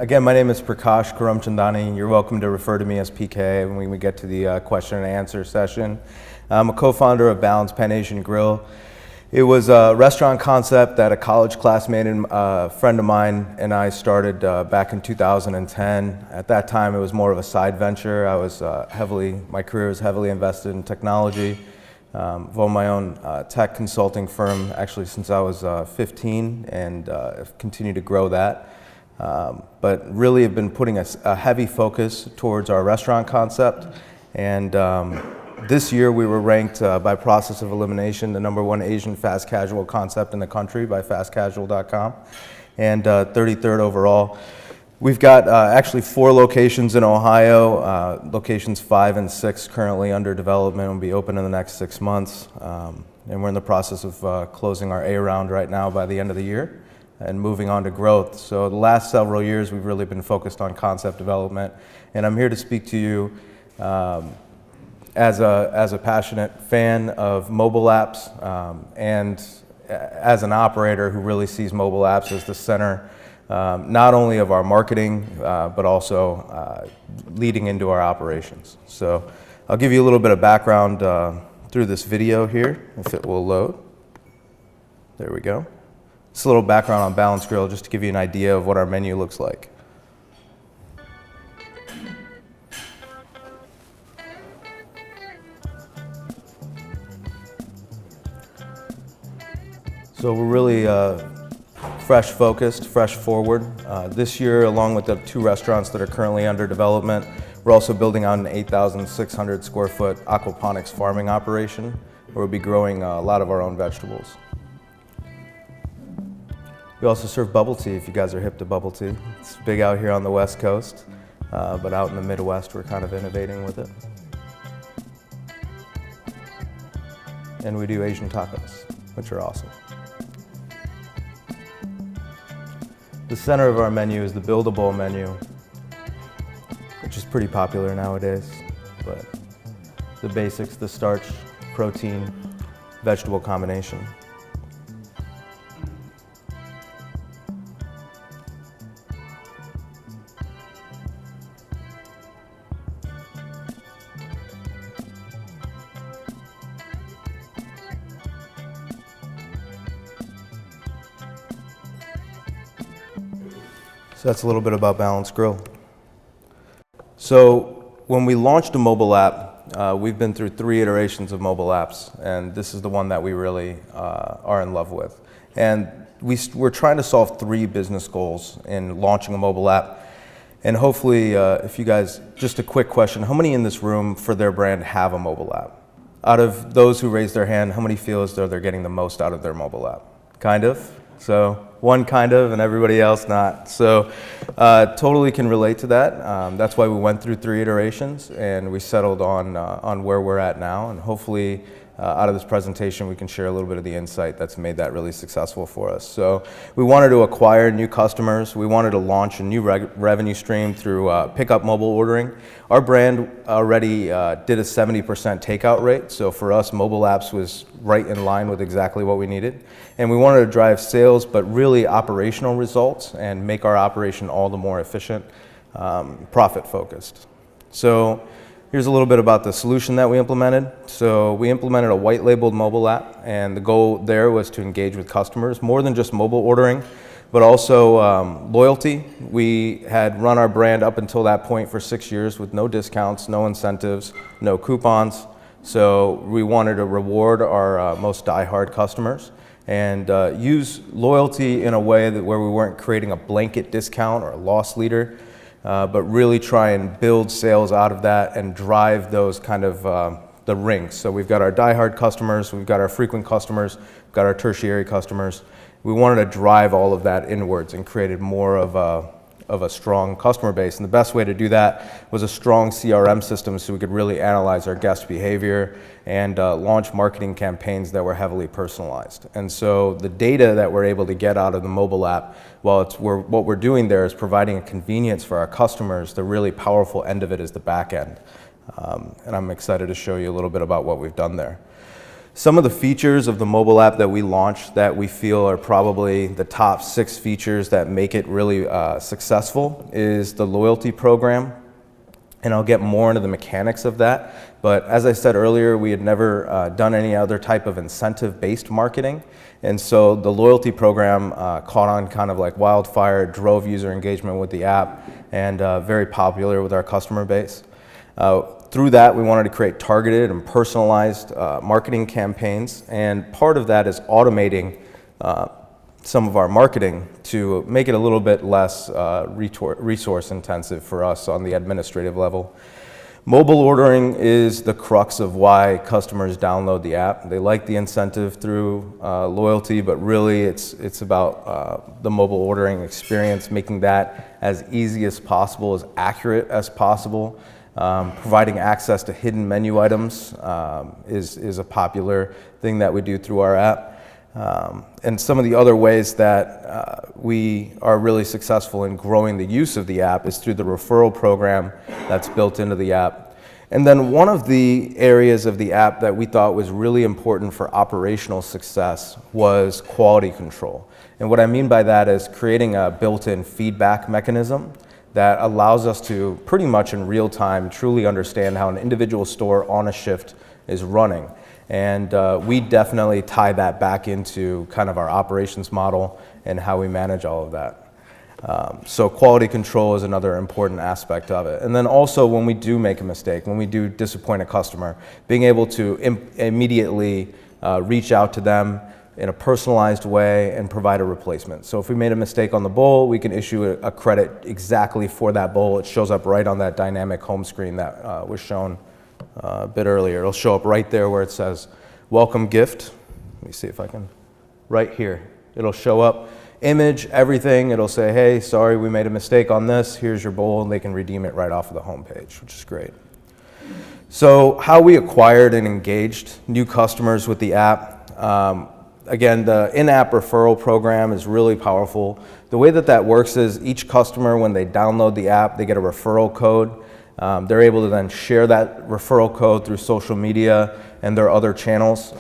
Again, my name is Prakash Karamchandani. You're welcome to refer to me as PK when we get to the question and answer session. I'm a co-founder of Balanced Pan Asian Grille. It was a restaurant concept that a college classmate and a friend of mine and I started back in 2010. At that time, it was more of a side venture. My career was heavily invested in technology. I've owned my own tech consulting firm actually since I was 15 and have continued to grow that. But really have been putting a heavy focus towards our restaurant concept. And this year we were ranked by process of elimination the #1 Asian fast casual concept in the country by fastcasual.com and 33rd overall. We've got actually 4 locations in Ohio, locations 5 and 6 currently under development, will be open in the next 6 months. And we're in the process of closing our A round right now by the end of the year and moving on to growth. So the last several years we've really been focused on concept development, and I'm here to speak to you as a passionate fan of mobile apps and as an operator who really sees mobile apps as the center not only of our marketing but also leading into our operations. So I'll give you a little bit of background through this video here, if it will load. There we go. Just a little background on Balanced Grille just to give you an idea of what our menu looks like. So we're really fresh focused, fresh forward. This year, along with the 2 restaurants that are currently under development, we're also building on an 8,600 square foot aquaponics farming operation where we'll be growing a lot of our own vegetables. We also serve bubble tea if you guys are hip to bubble tea. It's big out here on the West Coast, but out in the Midwest we're kind of innovating with it. And we do Asian tacos, which are awesome. The center of our menu is the buildable menu, which is pretty popular nowadays, but the basics, the starch, protein, vegetable combination. So that's a little bit about Balanced Grille. So when we launched a mobile app, we've been through 3 iterations of mobile apps, and this is the one that we really are in love with. And we're trying to solve 3 business goals in launching a mobile app. And hopefully, if you guys, just a quick question, how many in this room for their brand have a mobile app? Out of those who raised their hand, how many feel as though they're getting the most out of their mobile app? Kind of? So one kind of and everybody else not. So totally can relate to that. That's why we went through 3 iterations and we settled on where we're at now. And hopefully out of this presentation we can share a little bit of the insight that's made that really successful for us. So we wanted to acquire new customers. We wanted to launch a new revenue stream through pickup mobile ordering. Our brand already did a 70% takeout rate. So for us, mobile apps was right in line with exactly what we needed. And we wanted to drive sales, but really operational results and make our operation all the more efficient, profit focused. So here's a little bit about the solution that we implemented. So we implemented a white labeled mobile app, and the goal there was to engage with customers, more than just mobile ordering, but also loyalty. We had run our brand up until that point for 6 years with no discounts, no incentives, no coupons. So we wanted to reward our most diehard customers and use loyalty in a way where we weren't creating a blanket discount or a loss leader, but really try and build sales out of that and drive those kind of the rings. So we've got our diehard customers, we've got our frequent customers, we've got our tertiary customers. We wanted to drive all of that inwards and created more of a strong customer base. And the best way to do that was a strong CRM system so we could really analyze our guest behavior and launch marketing campaigns that were heavily personalized. And so the data that we're able to get out of the mobile app, what we're doing there is providing a convenience for our customers. The really powerful end of it is the back end. And I'm excited to show you a little bit about what we've done there. Some of the features of the mobile app that we launched that we feel are probably the top 6 features that make it really successful is the loyalty program. And I'll get more into the mechanics of that. But as I said earlier, we had never done any other type of incentive-based marketing. And so the loyalty program caught on kind of like wildfire, drove user engagement with the app, and very popular with our customer base. Through that, we wanted to create targeted and personalized marketing campaigns, and part of that is automating some of our marketing to make it a little bit less resource intensive for us on the administrative level. Mobile ordering is the crux of why customers download the app. They like the incentive through loyalty, but really it's about the mobile ordering experience, making that as easy as possible, as accurate as possible. Providing access to hidden menu items is a popular thing that we do through our app. And some of the other ways that we are really successful in growing the use of the app is through the referral program that's built into the app. And then one of the areas of the app that we thought was really important for operational success was quality control. And what I mean by that is creating a built-in feedback mechanism that allows us to pretty much in real time truly understand how an individual store on a shift is running. And we definitely tie that back into kind of our operations model and how we manage all of that. So quality control is another important aspect of it. And then also when we do make a mistake, when we do disappoint a customer, being able to immediately reach out to them in a personalized way and provide a replacement. So if we made a mistake on the bowl, we can issue a credit exactly for that bowl. It shows up right on that dynamic home screen that was shown a bit earlier. It'll show up right there where it says welcome gift. Let me see if I can, right here. It'll show up, image, everything. It'll say, hey, sorry, we made a mistake on this. Here's your bowl, and they can redeem it right off of the home page, which is great. So how we acquired and engaged new customers with the app. Again, the in-app referral program is really powerful. The way that works is each customer, when they download the app, they get a referral code. They're able to then share that referral code through social media and their other channels.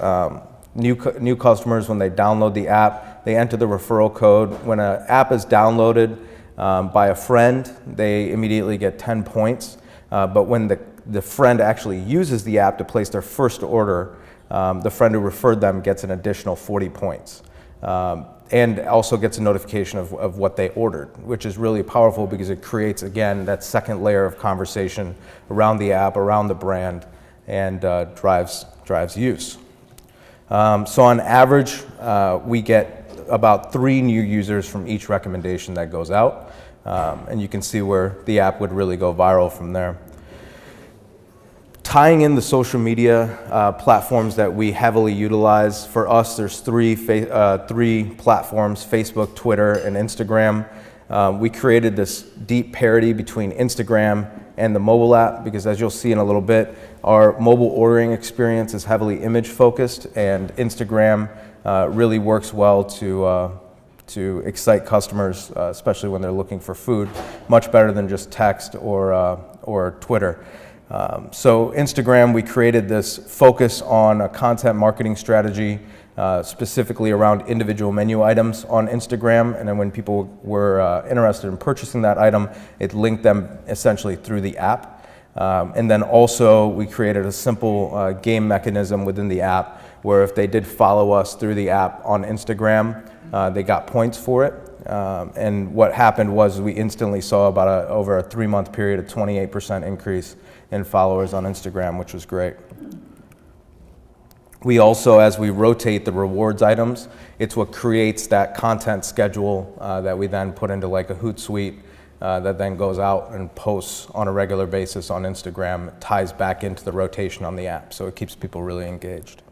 New customers, when they download the app, they enter the referral code. When an app is downloaded by a friend, they immediately get 10 points. But when the friend actually uses the app to place their first order, the friend who referred them gets an additional 40 points. And also gets a notification of what they ordered, which is really powerful because it creates, again, that second layer of conversation around the app, around the brand, and drives use. So on average, we get about 3 new users from each recommendation that goes out. And you can see where the app would really go viral from there. Tying in the social media platforms that we heavily utilize, for us there's 3 platforms, Facebook, Twitter, and Instagram. We created this deep parity between Instagram and the mobile app because, as you'll see in a little bit, our mobile ordering experience is heavily image focused, and Instagram really works well to excite customers, especially when they're looking for food, much better than just text or Twitter. So Instagram, we created this focus on a content marketing strategy specifically around individual menu items on Instagram, and then when people were interested in purchasing that item, it linked them essentially through the app. And then also we created a simple game mechanism within the app where if they did follow us through the app on Instagram, they got points for it. And what happened was we instantly saw about over a 3-month period a 28% increase in followers on Instagram, which was great. We also, as we rotate the rewards items, it's what creates that content schedule that we then put into like a Hootsuite that then goes out and posts on a regular basis on Instagram. It ties back into the rotation on the app, so it keeps people really engaged.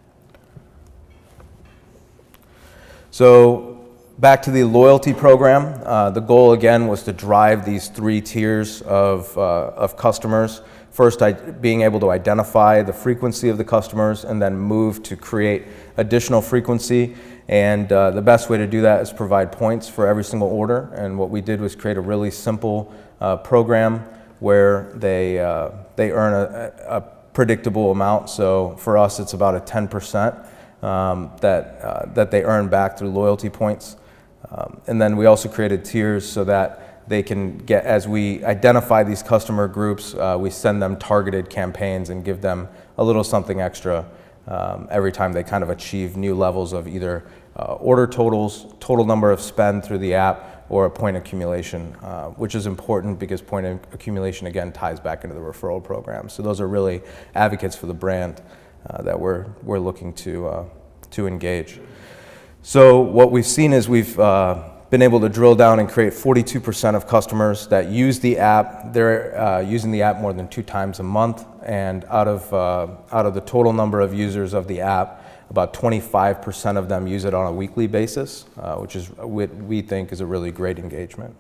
So back to the loyalty program, the goal again was to drive these 3 tiers of customers. First, being able to identify the frequency of the customers and then move to create additional frequency. And the best way to do that is provide points for every single order. And what we did was create a really simple program where they earn predictable amount. So for us, it's about a 10% that they earn back through loyalty points. And then we also created tiers so that they can get, as we identify these customer groups, we send them targeted campaigns and give them a little something extra every time they kind of achieve new levels of either order totals, total number of spend through the app, or a point accumulation, which is important because point accumulation, again, ties back into the referral program. So those are really advocates for the brand that we're looking to engage. So what we've seen is we've been able to drill down and create 42% of customers that use the app. They're using the app more than 2 times a month, and out of the total number of users of the app, about 25% of them use it on a weekly basis, which is what we think is a really great engagement.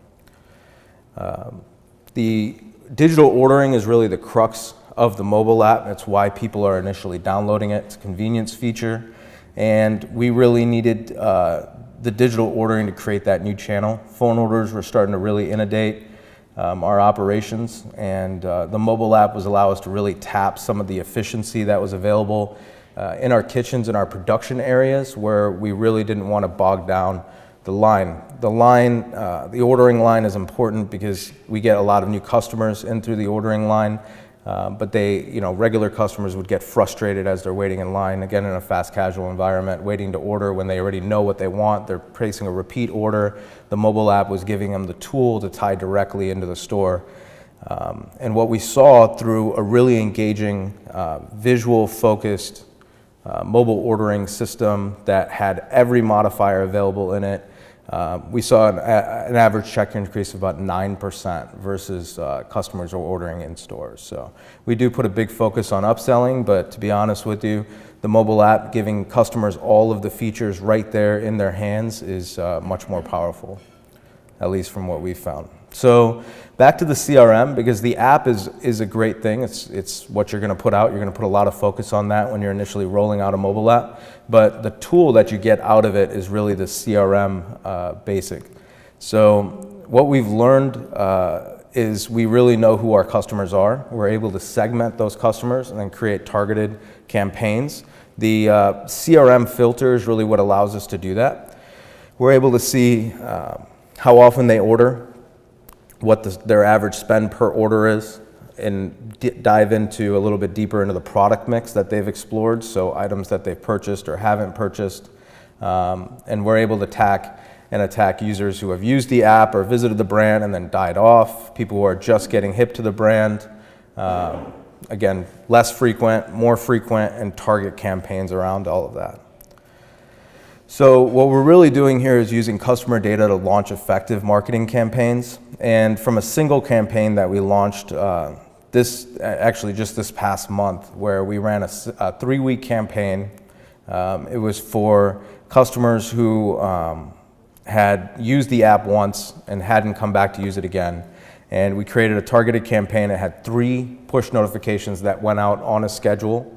The digital ordering is really the crux of the mobile app. It's why people are initially downloading it. It's a convenience feature, and we really needed the digital ordering to create that new channel. Phone orders were starting to really inundate our operations, and the mobile app was allow us to really tap some of the efficiency that was available in our kitchens and our production areas, where we really didn't want to bog down the line. The ordering line is important because we get a lot of new customers in through the ordering line, but regular customers would get frustrated as they're waiting in line, again, in a fast casual environment, waiting to order when they already know what they want. They're placing a repeat order. The mobile app was giving them the tool to tie directly into the store. And what we saw through a really engaging, visual-focused mobile ordering system that had every modifier available in it, we saw an average check increase of about 9% versus customers are ordering in stores. So we do put a big focus on upselling, but to be honest with you, the mobile app giving customers all of the features right there in their hands is much more powerful, at least from what we've found. So back to the CRM, because the app is a great thing. It's what you're going to put out. You're going to put a lot of focus on that when you're initially rolling out a mobile app. But the tool that you get out of it is really the CRM basic. So what we've learned is we really know who our customers are. We're able to segment those customers and then create targeted campaigns. The CRM filter is really what allows us to do that. We're able to see how often they order, what their average spend per order is, and dive into a little bit deeper into the product mix that they've explored, so items that they've purchased or haven't purchased. And we're able to attack users who have used the app or visited the brand and then died off, people who are just getting hip to the brand. Again, less frequent, more frequent, and target campaigns around all of that. So what we're really doing here is using customer data to launch effective marketing campaigns. And from a single campaign that we launched just this past month, where we ran a 3-week campaign. It was for customers who had used the app once and hadn't come back to use it again. And we created a targeted campaign. It had 3 push notifications that went out on a schedule.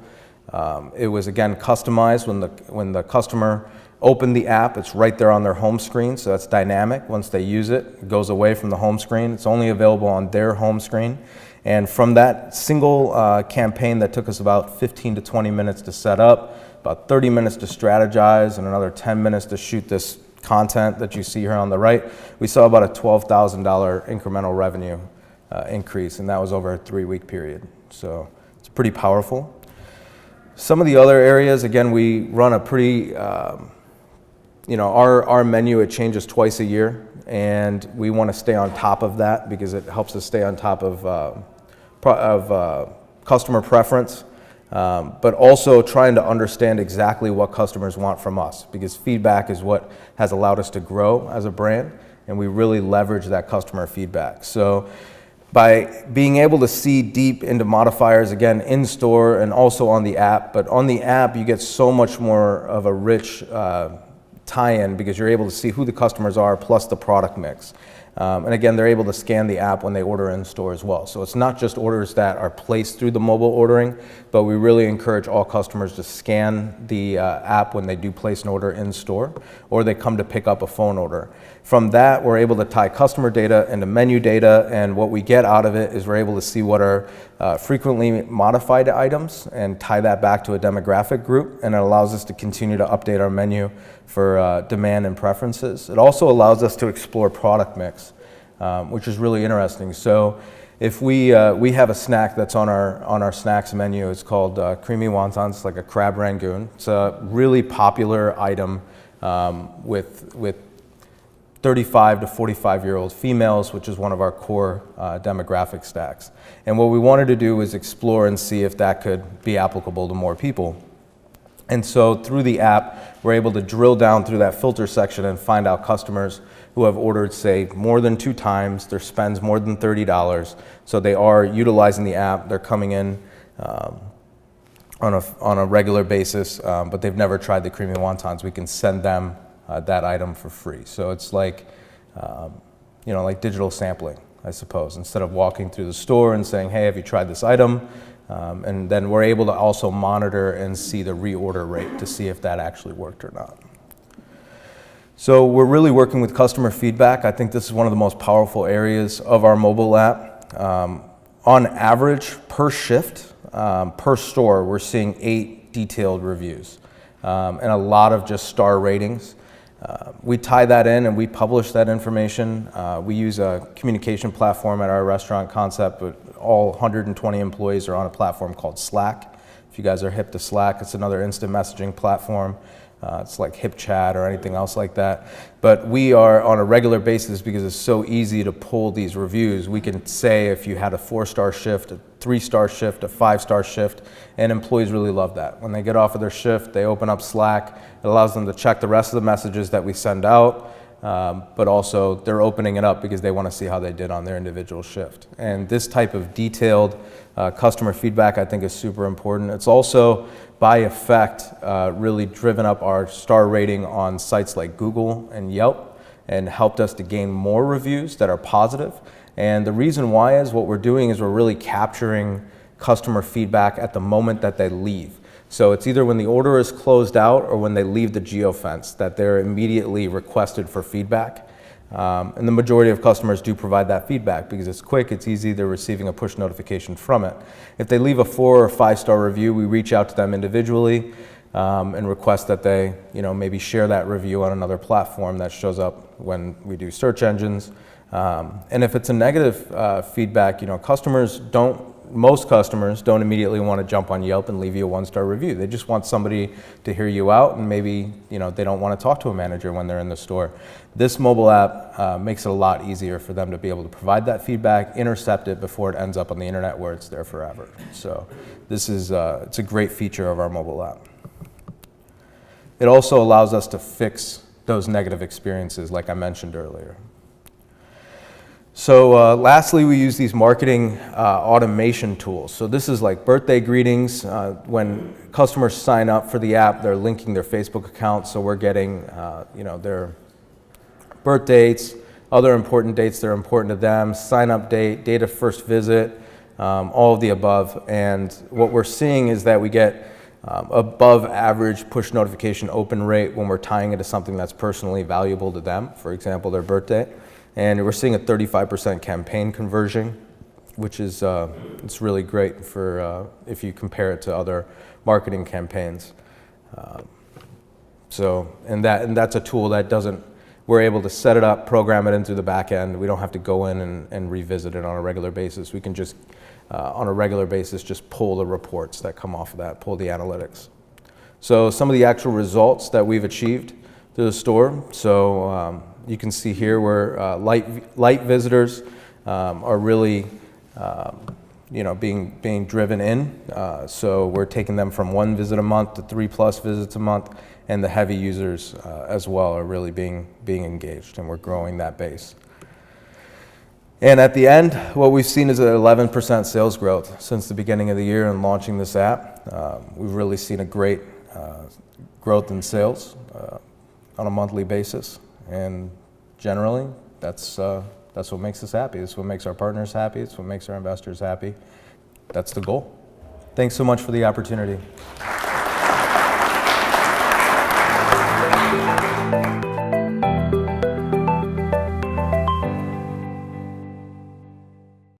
It was, again, customized. When the customer opened the app, it's right there on their home screen, so that's dynamic. Once they use it, it goes away from the home screen. It's only available on their home screen. And from that single campaign that took us about 15 to 20 minutes to set up, about 30 minutes to strategize, and another 10 minutes to shoot this content that you see here on the right, we saw about a $12,000 incremental revenue increase, and that was over a 3-week period. So it's pretty powerful. Some of the other areas, again, we run a pretty, our menu, it changes twice a year, and we want to stay on top of that because it helps us stay on top of customer preference, but also trying to understand exactly what customers want from us, because feedback is what has allowed us to grow as a brand, and we really leverage that customer feedback. So by being able to see deep into modifiers, again, in store and also on the app, but on the app you get so much more of a rich tie-in because you're able to see who the customers are plus the product mix. And again, they're able to scan the app when they order in store as well. So it's not just orders that are placed through the mobile ordering, but we really encourage all customers to scan the app when they do place an order in store, or they come to pick up a phone order. From that, we're able to tie customer data into menu data, and what we get out of it is we're able to see what are frequently modified items and tie that back to a demographic group, and it allows us to continue to update our menu for demand and preferences. It also allows us to explore product mix, which is really interesting. So if we have a snack that's on our snacks menu. It's called creamy wontons. It's like a crab rangoon. It's a really popular item with 35 to 45-year-old females, which is one of our core demographic stacks. And what we wanted to do was explore and see if that could be applicable to more people. And so through the app, we're able to drill down through that filter section and find out customers who have ordered, say, more than 2 times, their spend's more than $30. So they are utilizing the app, they're coming in on a regular basis, but they've never tried the creamy wontons. We can send them that item for free. So it's like, like digital sampling, I suppose. Instead of walking through the store and saying, hey, have you tried this item? And then we're able to also monitor and see the reorder rate to see if that actually worked or not. So we're really working with customer feedback. I think this is one of the most powerful areas of our mobile app. On average, per shift, per store, we're seeing 8 detailed reviews and a lot of just star ratings. We tie that in and we publish that information. We use a communication platform at our restaurant concept, but all 120 employees are on a platform called Slack. If you guys are hip to Slack, it's another instant messaging platform. It's like HipChat or anything else like that. But we are on a regular basis, because it's so easy to pull these reviews. We can say if you had a 4-star shift, a 3-star shift, a 5-star shift, and employees really love that. When they get off of their shift, they open up Slack. It allows them to check the rest of the messages that we send out, but also they're opening it up because they want to see how they did on their individual shift. And this type of detailed customer feedback, I think, is super important. It's also, by effect, really driven up our star rating on sites like Google and Yelp and helped us to gain more reviews that are positive. And the reason why is what we're doing is we're really capturing customer feedback at the moment that they leave. So it's either when the order is closed out or when they leave the geofence that they're immediately requested for feedback. And the majority of customers do provide that feedback because it's quick, it's easy, they're receiving a push notification from it. If they leave a 4 or 5-star review, we reach out to them individually and request that they, maybe share that review on another platform that shows up when we do search engines. And if it's a negative feedback, most customers don't immediately want to jump on Yelp and leave you a 1-star review. They just want somebody to hear you out, and maybe they don't want to talk to a manager when they're in the store. This mobile app makes it a lot easier for them to be able to provide that feedback, intercept it before it ends up on the internet where it's there forever. So this is it's a great feature of our mobile app. It also allows us to fix those negative experiences like I mentioned earlier. So lastly, we use these marketing automation tools. So this is like birthday greetings. When customers sign up for the app, they're linking their Facebook account, so we're getting their birth dates, other important dates that are important to them, sign up date of first visit, all of the above. And what we're seeing is that we get above average push notification open rate when we're tying it to something that's personally valuable to them, for example, their birthday. And we're seeing a 35% campaign conversion, which is it's really great for if you compare it to other marketing campaigns. And that's a tool that we're able to set it up, program it in through the back end. We don't have to go in and revisit it on a regular basis. We can just, on a regular basis, just pull the reports that come off of that, pull the analytics. So some of the actual results that we've achieved through the store. So you can see here where light visitors are really being driven in. So we're taking them from 1 visit a month to 3+ visits a month, and the heavy users as well are really being engaged, and we're growing that base. And at the end, what we've seen is an 11% sales growth since the beginning of the year and launching this app. We've really seen a great growth in sales on a monthly basis. And generally, that's That's what makes us happy. It's what makes our partners happy. It's what makes our investors happy. That's the goal. Thanks so much for the opportunity.